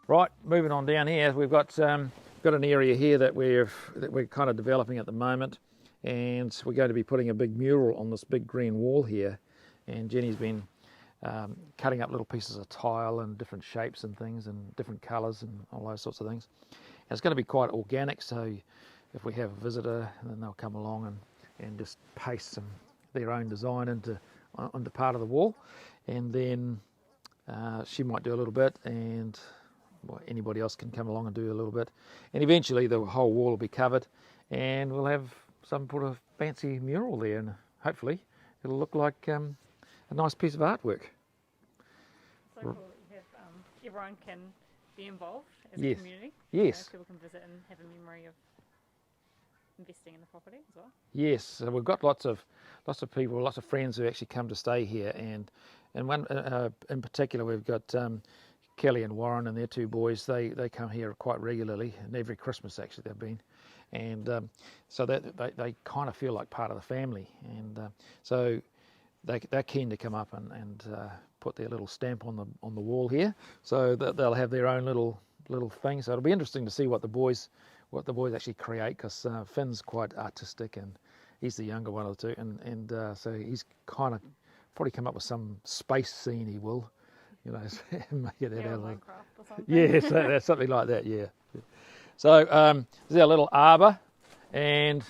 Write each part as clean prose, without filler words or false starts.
Right, moving on down here, we've got an area here that we're kind of developing at the moment, and we're going to be putting a big mural on this big green wall here. And Jenny's been cutting up little pieces of tile and different shapes and things and different colours and all those sorts of things. And it's going to be quite organic, so if we have a visitor, then they'll come along and just paste their own design into part of the wall, and then she might do a little bit, and anybody else can come along and do a little bit, and eventually the whole wall will be covered, and we'll have some sort of fancy mural there, and hopefully it'll look like a nice piece of artwork. So cool that you have, everyone can be involved as Yes. a community. Yes. So people can visit and have a memory of investing in the property as well. Yes, so we've got lots of people, lots of friends who actually come to stay here, and one in particular we've got Kelly and Warren and their two boys. They come here quite regularly, and every Christmas actually they've been, and so that they kind of feel like part of the family, and so they're keen to come up and put their little stamp on the wall here, so that they'll have their own little thing. So it'll be interesting to see what the boys actually create, because Finn's quite artistic, and he's the younger one of the two, and so he's kind of probably come up with some space scene. He will, make it out of Minecraft or something. yes, that's something like that. Yeah. So there's our little arbour, and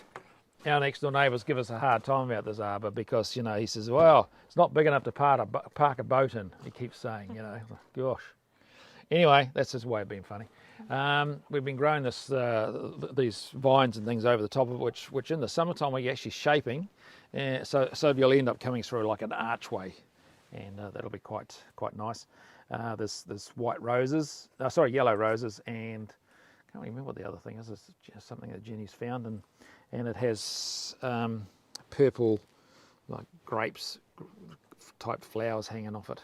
our next door neighbours give us a hard time about this arbour because he says, well, it's not big enough to park a boat in. He keeps saying, gosh. Anyway, that's his way of being funny. We've been growing these vines and things over the top of it, which in the summertime we're actually shaping, so you'll end up coming through like an archway, and that'll be quite nice. There's white roses, yellow roses, and I can't remember what the other thing is. It's just something that Jenny's found, and it has purple, like grapes type flowers hanging off it.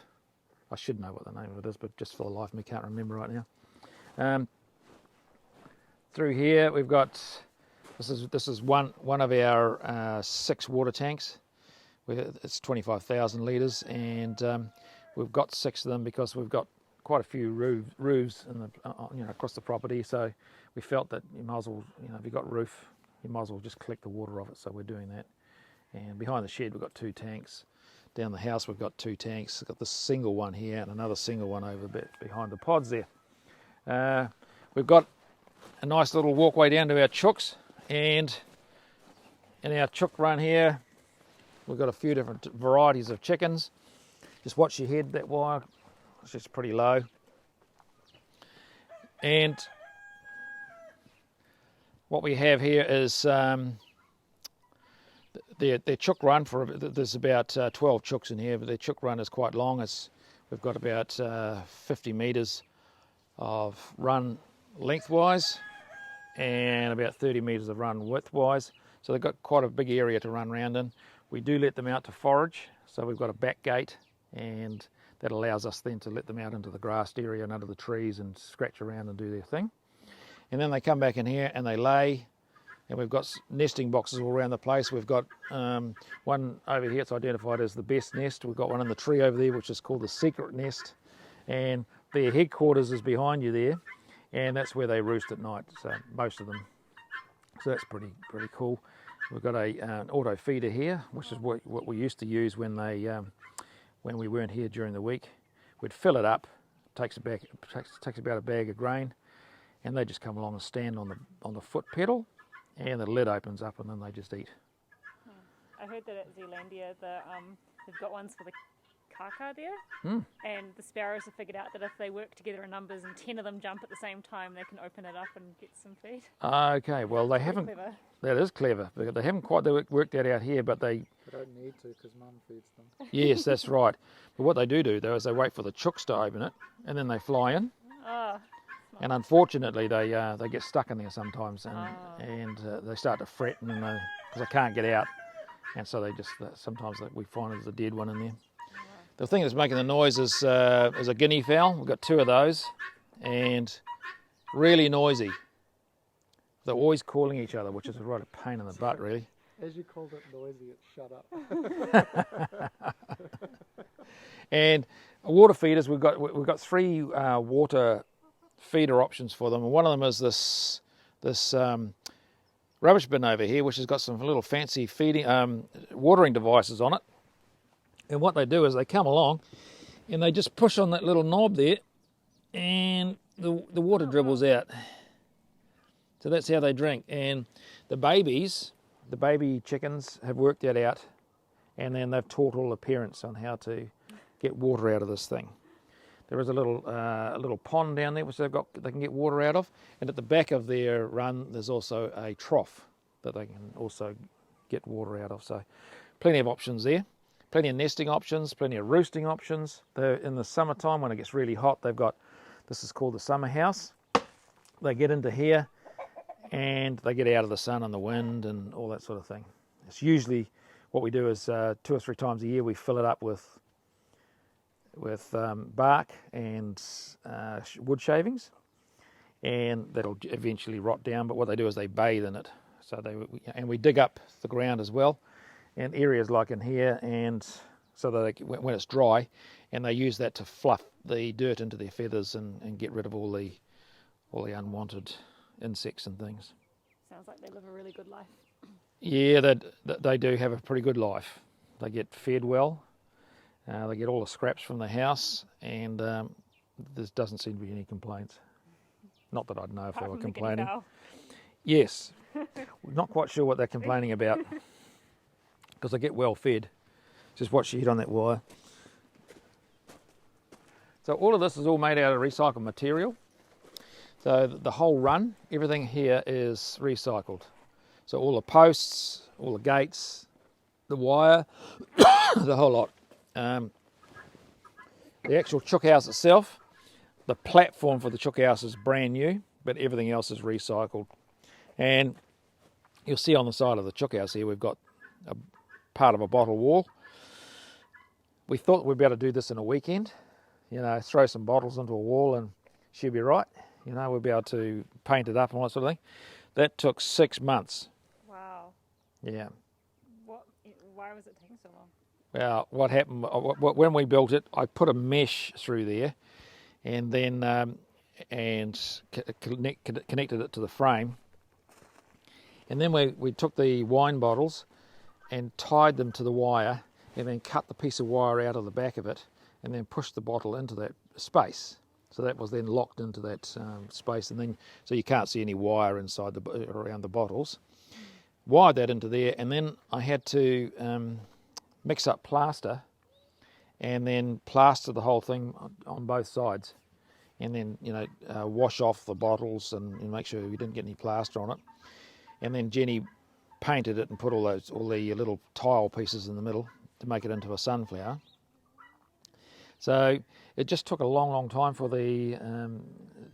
I should know what the name of it is, but just for the life of me, can't remember right now. Through here, we've got this is one of our 6 water tanks. It's 25,000 litres, and we've got 6 of them because we've got quite a few roofs in across the property. So we felt that you might as well, if you've got a roof, you might as well just collect the water off it. So we're doing that. And behind the shed, we've got 2 tanks. Down the house, we've got 2 tanks. We've got this single one here and another single one over behind the pods there. We've got a nice little walkway down to our chooks, and in our chook run here, we've got a few different varieties of chickens. Just watch your head, that wire, it's just pretty low. And what we have here is their chook run. There's about 12 chooks in here, but their chook run is quite long. We've got about 50 metres of run lengthwise and about 30 metres of run widthwise. So they've got quite a big area to run around in. We do let them out to forage, so we've got a back gate, and that allows us then to let them out into the grassed area and under the trees and scratch around and do their thing. And then they come back in here and they lay, and we've got nesting boxes all around the place. We've got one over here, it's identified as the best nest. We've got one in the tree over there, which is called the secret nest, and their headquarters is behind you there, and that's where they roost at night, so most of them. So that's pretty cool. We've got an auto feeder here, which is what we used to use when we weren't here during the week. We'd fill it up, takes about a bag of grain, and they just come along and stand on the foot pedal, and the lid opens up, and then they just eat. I heard that at Zealandia, they've got ones for the kaka there, and the sparrows have figured out that if they work together in numbers and 10 of them jump at the same time, they can open it up and get some feed. Okay, well they haven't. Clever. That is clever. They haven't quite worked that out here, but they don't need to because Mum feeds them. Yes, that's right. But what they do though is they wait for the chooks to open it, and then they fly in. And unfortunately, they get stuck in there sometimes, and they start to fret, and because they can't get out, and so they just sometimes we find there's a dead one in there. The thing that's making the noise is a Guinea Fowl. We've got 2 of those, and really noisy. They're always calling each other, which is a right pain in the butt, really. As you called it noisy, it's shut up. And water feeders, we've got 3 water feeder options for them. And one of them is this rubbish bin over here, which has got some little fancy feeding watering devices on it. And what they do is they come along and they just push on that little knob there, and the water dribbles out. So that's how they drink. And the baby chickens have worked that out, and then they've taught all the parents on how to get water out of this thing. There is a little pond down there which they can get water out of, and at the back of their run there's also a trough that they can also get water out of. So plenty of options there. Plenty of nesting options, plenty of roosting options. In the summertime when it gets really hot, they've got, this is called the summer house. They get into here and they get out of the sun and the wind and all that sort of thing. It's usually, what we do is 2 or 3 times a year we fill it up with bark and wood shavings, and that'll eventually rot down, but what they do is they bathe in it. So we dig up the ground as well, and areas like in here, and so that when it's dry, and they use that to fluff the dirt into their feathers and get rid of all the unwanted insects and things. Sounds like they live a really good life. Yeah, they do have a pretty good life. They get fed well. They get all the scraps from the house, and there doesn't seem to be any complaints. Not that I'd know if they were complaining. Yes, we're not quite sure what they're complaining about, because they get well fed. Just watch your head on that wire. So all of this is all made out of recycled material. So the whole run, everything here is recycled. So all the posts, all the gates, the wire, the whole lot. The actual chook house itself, the platform for the chook house is brand new, but everything else is recycled. And you'll see on the side of the chook house here, we've got a part of a bottle wall. We thought we'd be able to do this in a weekend, throw some bottles into a wall and she'll be right. We'll be able to paint it up and all that sort of thing. That took 6 months. Wow. Yeah. Why was it taking so long? Well, what happened, when we built it, I put a mesh through there and then connected it to the frame. And then we took the wine bottles and tied them to the wire, and then cut the piece of wire out of the back of it and then pushed the bottle into that space. So that was then locked into that space, and then so you can't see any wire inside around the bottles. Wired that into there, and then I had to mix up plaster and then plaster the whole thing on both sides, and then wash off the bottles and make sure we didn't get any plaster on it. And then Jenni painted it and put all the little tile pieces in the middle to make it into a sunflower. So it just took a long time for the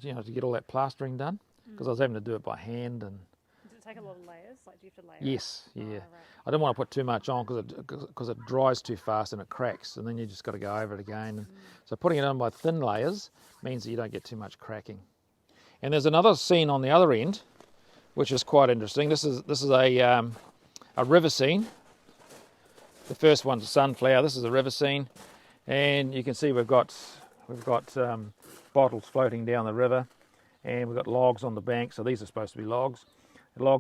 to get all that plastering done, because I was having to do it by hand. And does it take a lot of layers? Like, do you have to layer yes, it? yeah. Oh, right. I don't want to put too much on because it dries too fast and it cracks, and then you just got to go over it again. So putting it on by thin layers means that you don't get too much cracking. And there's another scene on the other end, which is quite interesting. This is a river scene. The first one's a sunflower. This is a river scene, and you can see we've got bottles floating down the river, and we've got logs on the bank. So these are supposed to be logs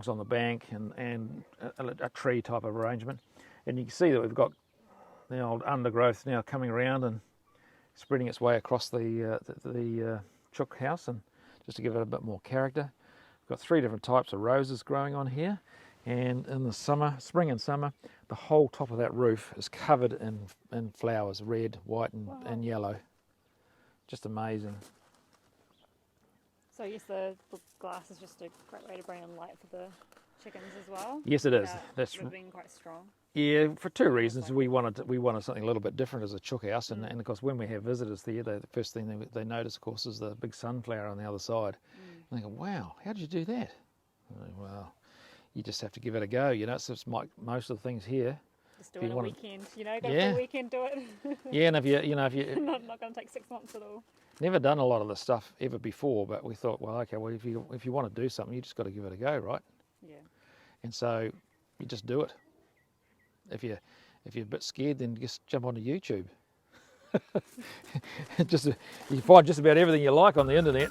on the bank, and a tree type of arrangement. And you can see that we've got the old undergrowth now coming around and spreading its way across the chook house, and just to give it a bit more character. We've got 3 different types of roses growing on here, and in the spring and summer, the whole top of that roof is covered in flowers, red, white and yellow. Just amazing. So I guess the glass is just a great way to bring in light for the chickens as well. Yes, it is. That's being quite strong. Yeah, for 2 reasons. We wanted something a little bit different as a chook house, and of course when we have visitors there, the first thing they notice, of course, is the big sunflower on the other side. And they go, "Wow, how did you do that?" Well, you just have to give it a go. It's just like most of the things here. Just do it on a weekend. Got a full weekend, do it. Yeah, and if you not going to take 6 months at all. Never done a lot of this stuff ever before, but we thought, well, okay, if you want to do something, you just got to give it a go, right? Yeah. And so you just do it. If you're a bit scared, then just jump onto YouTube. You find just about everything you like on the internet.